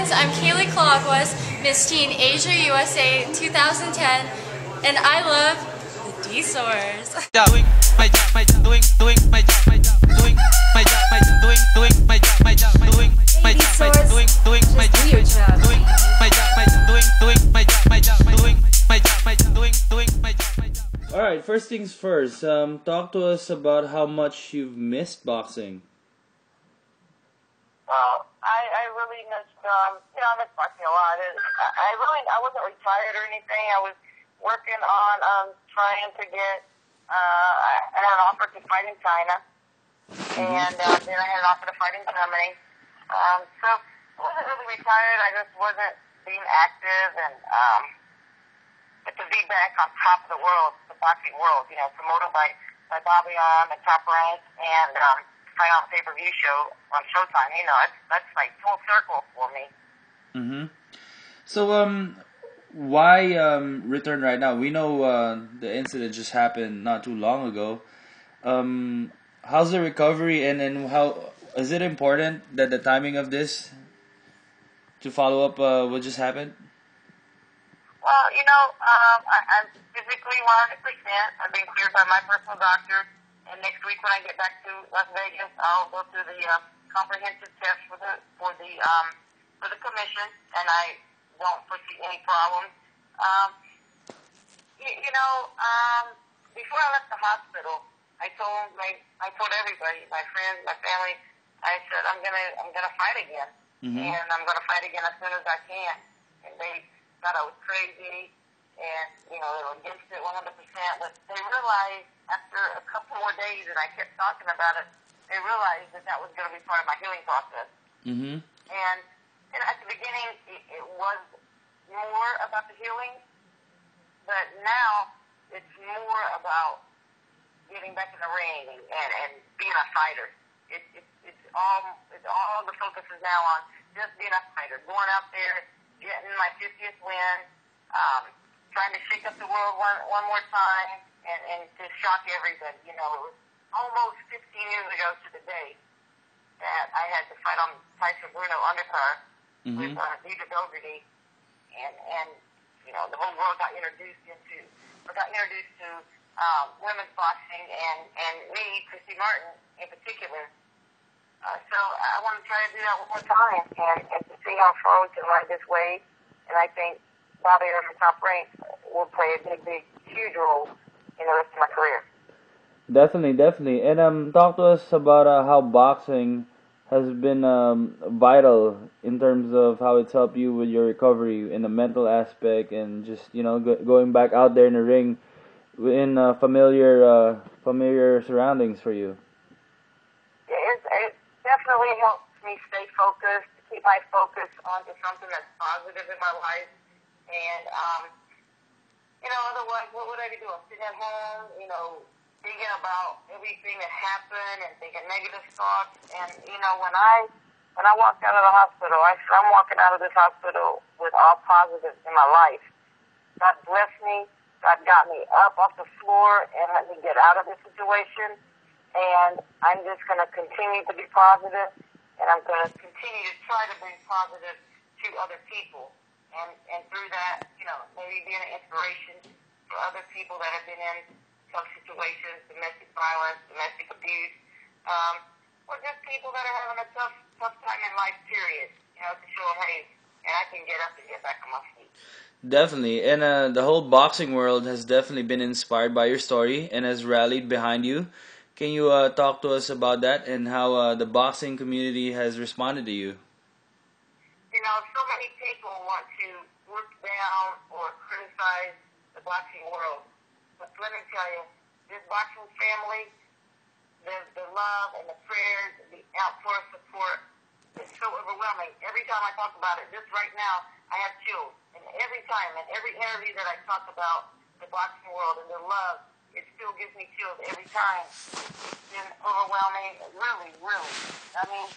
friends, I'm Kaylee Kalagwas, Miss Teen Asia USA 2010, and I love the dSource. Doing my job, doing my job, doing my job, doing my job, doing my job, doing my job, doing my job, doing my job. All right, first things first. Talk to us about how much you've missed boxing. Well, I really missed, I missed boxing a lot. I wasn't retired or anything. I was working on trying to get, I had an offer to fight in China, and then I had an offer to fight in Germany. So I wasn't really retired. I just wasn't being active, and to be back on top of the world, the boxing world, promoted by Bobby on the Top Rank, and fight on pay-per-view show on Showtime. That's like full circle for me. Mm-hmm. So, why return right now? We know the incident just happened not too long ago. How's the recovery, and how is it important that the timing of this to follow up what just happened? Well, I'm physically 100%. I've been cleared by my personal doctor, and next week when I get back to Las Vegas, I'll go through the comprehensive test for the commission, and I don't foresee any problems. Before I left the hospital, I told everybody, my friends, my family, I said I'm gonna fight again, and I'm gonna fight again as soon as I can, and they thought I was crazy, and they were against it 100%. But they realized after a couple more days, and I kept talking about it, they realized that was going to be part of my healing process. Mm-hmm. And at the beginning, it was more about the healing, but now it's more about getting back in the ring and being a fighter. It's all the focus is now on just being a fighter, going out there, getting my 50th win, trying to shake up the world one more time, and to shock everybody. It was almost 15 years ago to the day that I had to fight on Tyson Bruno undercard with Dita Dougherty, and the whole world got introduced to women's boxing, and me, Christy Martin in particular. So I want to try to do that one more time and to see how far we can ride this wave. And I think Bobby on the Top Rank will play a big, huge role in the rest of my career. Definitely. And talk to us about how boxing has been vital in terms of how it's helped you with your recovery in the mental aspect, and just going back out there in the ring in familiar surroundings for you. It definitely helps me stay focused, keep my focus onto something that's positive in my life. And, otherwise, what would I be doing? Sitting at home, thinking about everything that happened and thinking negative thoughts. And, when I walked out of the hospital, I said, I'm walking out of this hospital with all positives in my life. God blessed me. God got me up off the floor and let me get out of this situation. And I'm just going to continue to be positive, and I'm going to continue to try to bring positive to other people. And through that, maybe being an inspiration for other people that have been in tough situations, domestic violence, domestic abuse, or just people that are having a tough time in life, period. To show them, hey, and I can get up and get back on my feet. Definitely. And the whole boxing world has definitely been inspired by your story and has rallied behind you. Can you talk to us about that and how the boxing community has responded to you? So many people want to look down or criticize the boxing world. But let me tell you, this boxing family, the love and the prayers, the outpour of support is so overwhelming. Every time I talk about it, just right now, I have chills. And every time, in every interview that I talk about the boxing world and the love, it still gives me chills every time. It's been overwhelming, really, really. I mean,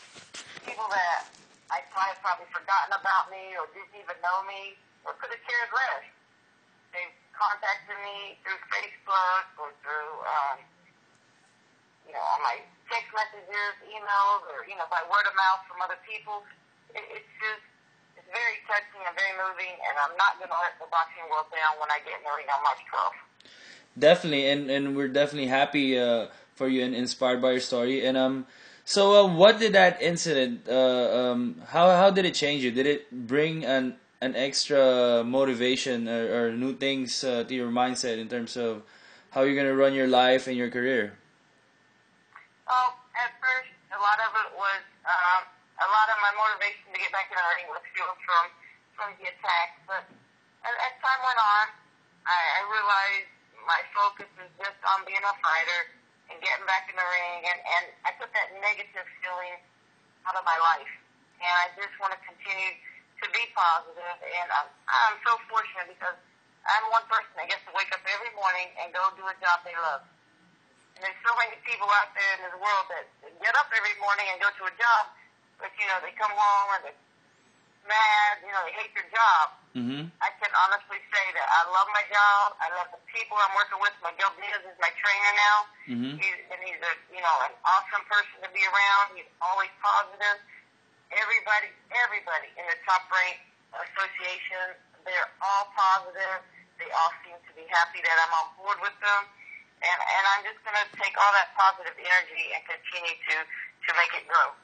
people that I might have probably forgotten about me or didn't even know me or could have cared less. They've contacted me through Facebook or through, on my text messages, emails, or, by word of mouth from other people. It's improving, and I'm not going to let the boxing world down when I get in the ring on March 12th. Definitely, and we're definitely happy for you and inspired by your story. And so what did that incident? How did it change you? Did it bring an extra motivation or new things to your mindset in terms of how you're gonna run your life and your career? Well, at first, a lot of it was a lot of my motivation to get back in the ring was fueled from the attack. But as time went on, I realized my focus is just on being a fighter and getting back in the ring, and I put that negative feeling out of my life. And I just want to continue to be positive, and I'm so fortunate because I'm one person that gets to wake up every morning and go do a job they love. And there's so many people out there in this world that get up every morning and go to a job, but, you know, they come home and they're mad, you know, they hate their job. Mm-hmm. I can honestly say that I love my job. I love the people I'm working with. Miguel Diaz is my trainer now. Mm-hmm. He's a, you know, an awesome person to be around. He's always positive. Everybody in the Top Rank Association, they're all positive. They all seem to be happy that I'm on board with them. And I'm just going to take all that positive energy and continue to make it grow.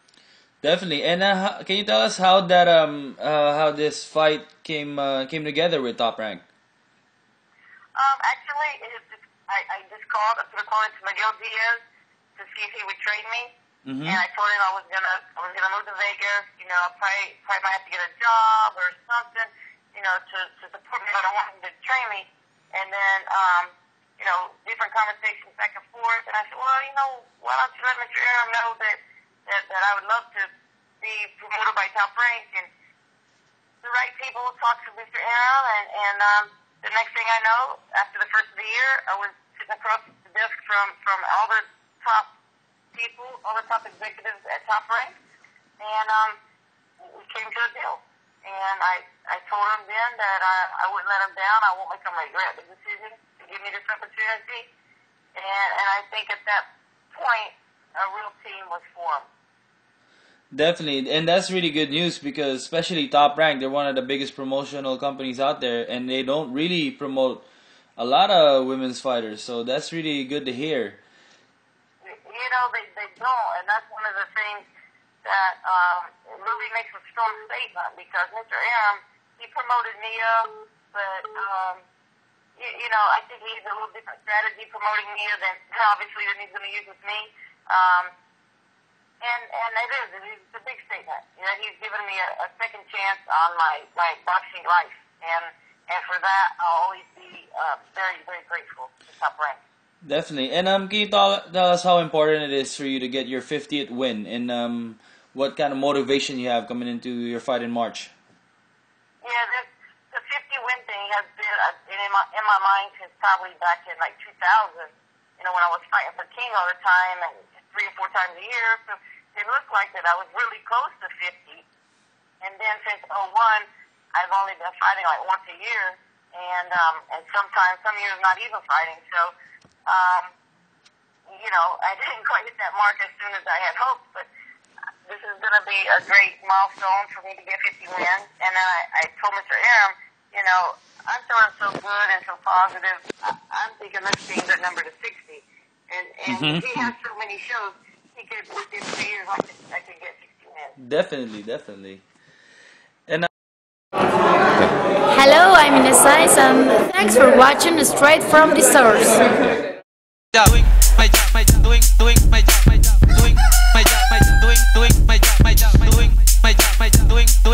Definitely. And can you tell us how that how this fight came together with Top Rank? Actually, I just called. I put a call into Miguel Diaz to see if he would trade me. Mm-hmm. And I told him I was gonna move to Vegas. You know, probably might have to get a job or something. You know, to support me, but I want him to train me. And then, you know, different conversations back and forth. And I said, well, you know, why don't you let Mr. Aram know that I would love to be promoted by Top Rank, and the right people will talk to Mr. Aram, and the next thing I know, after the first of the year, I was sitting across the desk from all the top people, all the top executives at Top Rank, and we came to a deal. And I told him then that I wouldn't let him down. I won't make him regret the decision to give me this opportunity. And I think at that point, a real team was formed. Definitely, and that's really good news because especially Top Rank, they're one of the biggest promotional companies out there, and they don't really promote a lot of women's fighters, so that's really good to hear. You know, they don't, and that's one of the things that really makes a strong statement, because Mr. Aram, he promoted Mia, but, you know, I think he has a little different strategy promoting Mia than he's going to use with me. And it's a big statement. You know, he's given me a second chance on my boxing life, and for that, I'll always be very, very grateful to Top Rank. Definitely. And can you tell us how important it is for you to get your 50th win, and what kind of motivation you have coming into your fight in March? Yeah, the 50-win thing has been in my mind since probably back in like 2000. You know, when I was fighting for King all the time and 3 or 4 times a year. So it looked like that I was really close to 50. And then since '01, I've only been fighting like once a year, and sometimes some years not even fighting. So, you know, I didn't quite hit that mark as soon as I had hoped, but this is going to be a great milestone for me to get 50 wins. And then I told Mr. Aram, you know, I'm feeling so good and so positive. I'm thinking let's change that number to 60. And he has so many shows, he could, within 2 years, I could get 60 wins. Definitely. And hello, I'm Ines Saiz, and thanks for watching Straight from dSource. Doing my job, doing my job, doing my job, doing my job, doing my job, doing my job, doing